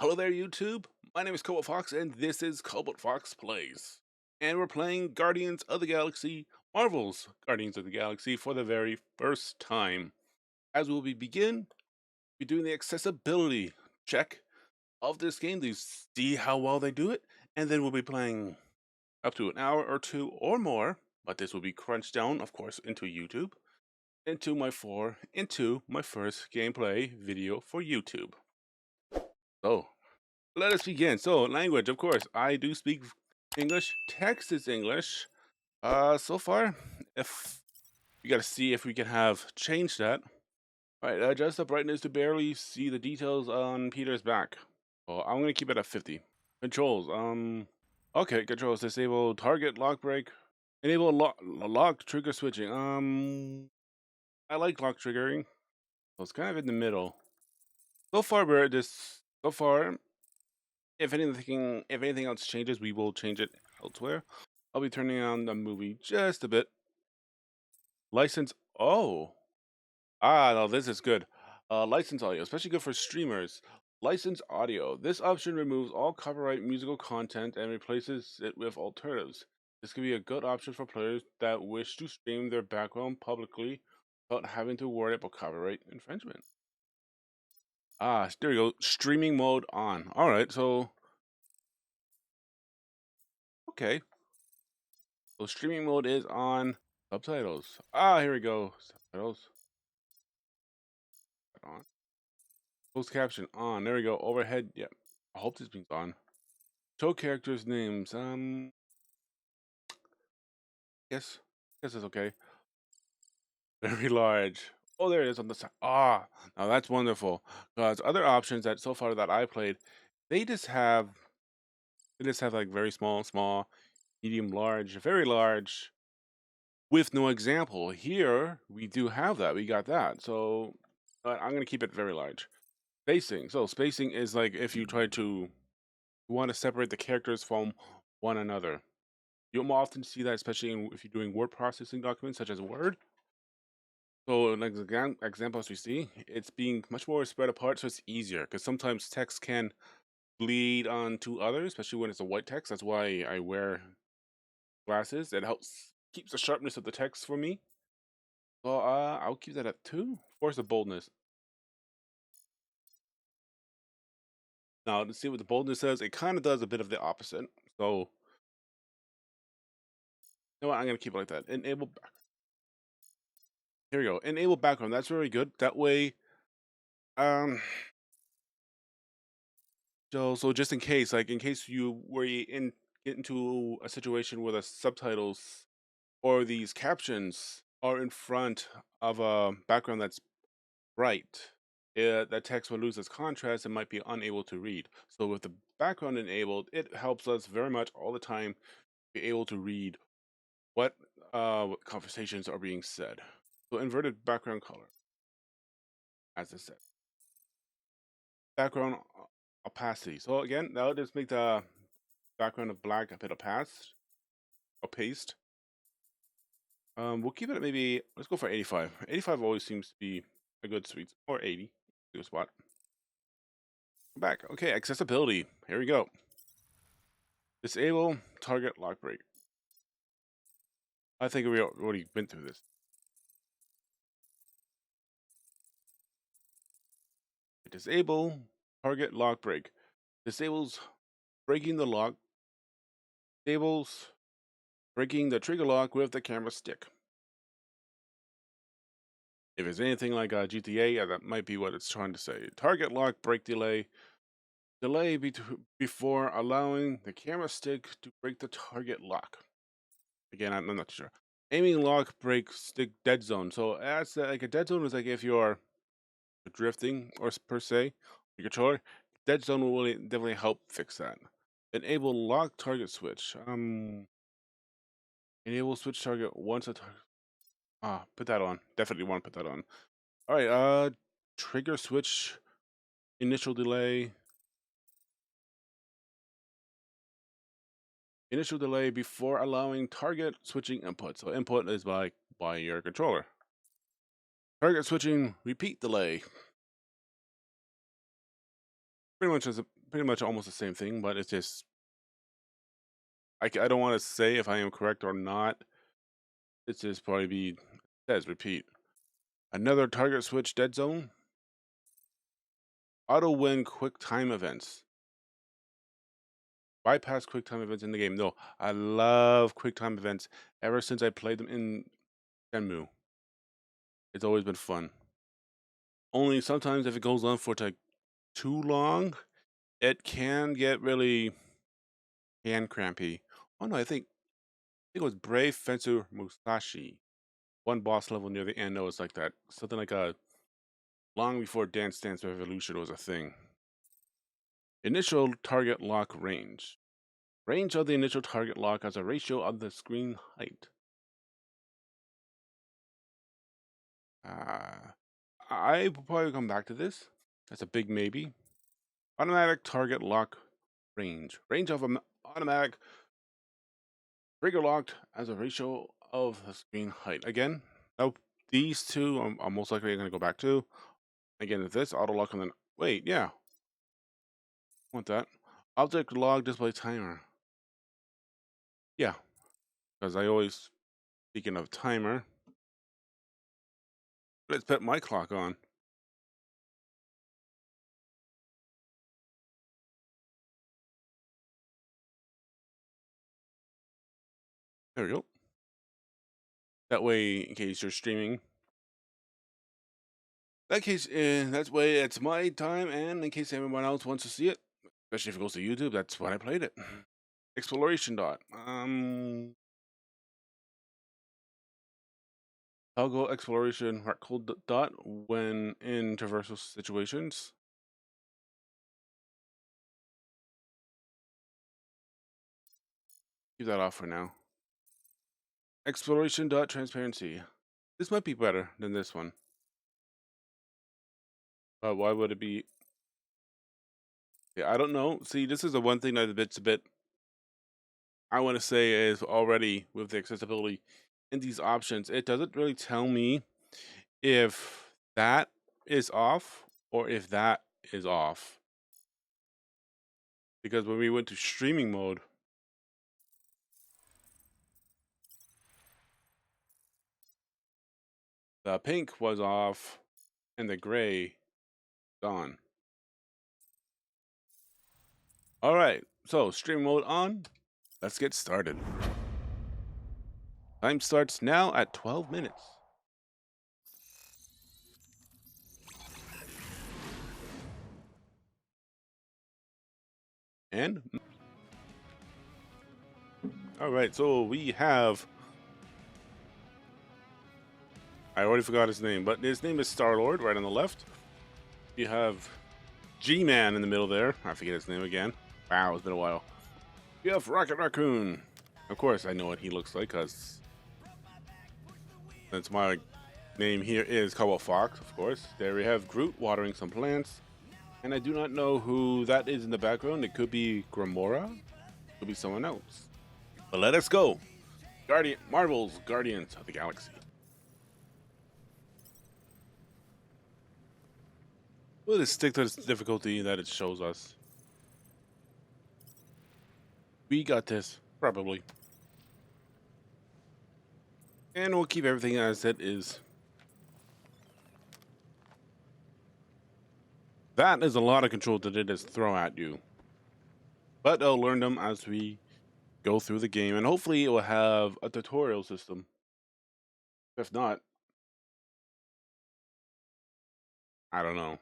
Hello there, YouTube. My name is CobaltFox, and this is CobaltFox Plays. And we're playing Guardians of the Galaxy, Marvel's Guardians of the Galaxy for the very first time. As we begin, we're doing the accessibility check of this game to see how well they do it, and then we'll be playing up to an hour or two or more, but this will be crunched down, of course, into YouTube, into my first gameplay video for YouTube. So, let us begin. So, language, of course, I do speak English. Text is English. So far, if we gotta see if we can have changed that. All right, adjust the brightness to barely see the details on Peter's back. Well, I'm gonna keep it at 50. Controls, okay, controls, disable target lock break, enable lock trigger switching. I like lock triggering, so it's kind of in the middle. So far, so far, if anything else changes, we will change it elsewhere. I'll be turning on the movie just a bit. License. Oh, no, this is good. License audio, especially good for streamers. License audio. This option removes all copyright musical content and replaces it with alternatives. This can be a good option for players that wish to stream their background publicly without having to worry about copyright infringement. There we go. Streaming mode on. All right, so okay. So streaming mode is on. Subtitles. Here we go. Subtitles. On. Closed caption on. There we go. Overhead. Yep. I hope this means on. Show characters' names. Yes. Guess it's okay. Very large. Oh, there it is on the side. Now that's wonderful. Because other options that so far that I played, they just have like very small, medium, large, very large, with no example. Here we do have that. We got that. So I'm gonna keep it very large. Spacing. So spacing is like if you want to separate the characters from one another. You'll more often see that, especially if you're doing word processing documents such as Word. So an example as we see, it's being much more spread apart, so it's easier because sometimes text can bleed onto others, especially when it's a white text. That's why I wear glasses. It helps keeps the sharpness of the text for me. So I'll keep that at 2. Force the boldness. Now to see what the boldness says, it kind of does a bit of the opposite. So you know what? I'm gonna keep it like that. Enable back. Here we go. Enable background. That's very good. That way, um, so just in case, like in case you were get into a situation where the subtitles or these captions are in front of a background that's bright, that text will lose its contrast and might be unable to read. So with the background enabled, it helps us very much all the time be able to read what conversations are being said. So inverted background color, as I said. Background opacity. So again, that'll just make the background of black a bit opaced. We'll keep it at maybe, let's go for 85. 85 always seems to be a good sweet, or 80, good spot. Back. Okay, accessibility. Here we go. Disable target lock break. I think we already been through this. Disable target lock break. Disables breaking the lock. Disables breaking the trigger lock with the camera stick. If it's anything like a GTA, yeah, that might be what it's trying to say. Target lock break delay. Delay before allowing the camera stick to break the target lock. Again, I'm not sure. Aiming lock break stick dead zone. So as like a dead zone is like if you're drifting or per se, your controller, dead zone will really definitely help fix that. Enable lock target switch. Enable switch target once a target. Put that on. Definitely want to put that on. All right. Trigger switch. Initial delay. Initial delay before allowing target switching input. So input is by your controller. Target switching repeat delay. Pretty much pretty much almost the same thing, but it's just I don't want to say if I am correct or not. It's just probably be says repeat. Another target switch dead zone. Auto win quick time events. Bypass quick time events in the game. No, I love quick time events ever since I played them in Shenmue. It's always been fun. Only sometimes if it goes on for too long, it can get really hand crampy. Oh no, I think it was Brave Fencer Musashi. One boss level near the end. No, it's like that. Something like a long before Dance Dance Revolution was a thing. Initial target lock range. Range of the initial target lock as a ratio of the screen height. I will probably come back to this. That's a big maybe. Automatic target lock range. Range of automatic trigger locked as a ratio of the screen height. Again, now these two I'm most likely going to go back to. Again, if this auto lock and then wait, yeah, want that. Object log display timer. Yeah, because I always, speaking of timer, let's put my clock on. There we go. That way, in case you're streaming, that case, that's way it's my time, and in case anyone else wants to see it, especially if it goes to YouTube, that's when I played it. Exploration dot. Toggle exploration cold dot when in traversal situations. Keep that off for now. Exploration dot transparency. This might be better than this one. But why would it be? Yeah, I don't know. See, this is the one thing that it's a bit I want to say is already with the accessibility in these options, it doesn't really tell me if that is off or if that is off. Because when we went to streaming mode, the pink was off and the gray on. All right, so stream mode on. Let's get started. Time starts now at 12 minutes. And all right, so we have. I already forgot his name, but his name is Star-Lord right on the left. You have G-Man in the middle there. I forget his name again. Wow, it's been a while. You have Rocket Raccoon. Of course, I know what he looks like, because since my name here is CobaltFox, of course. There we have Groot watering some plants. And I do not know who that is in the background. It could be Gamora. It could be someone else. But let us go. Marvel's Guardians of the Galaxy. We'll just stick to the difficulty that it shows us. We got this, probably. And we'll keep everything as it is. That is a lot of control that it just throw at you. But I'll learn them as we go through the game, and hopefully it will have a tutorial system. If not, I don't know.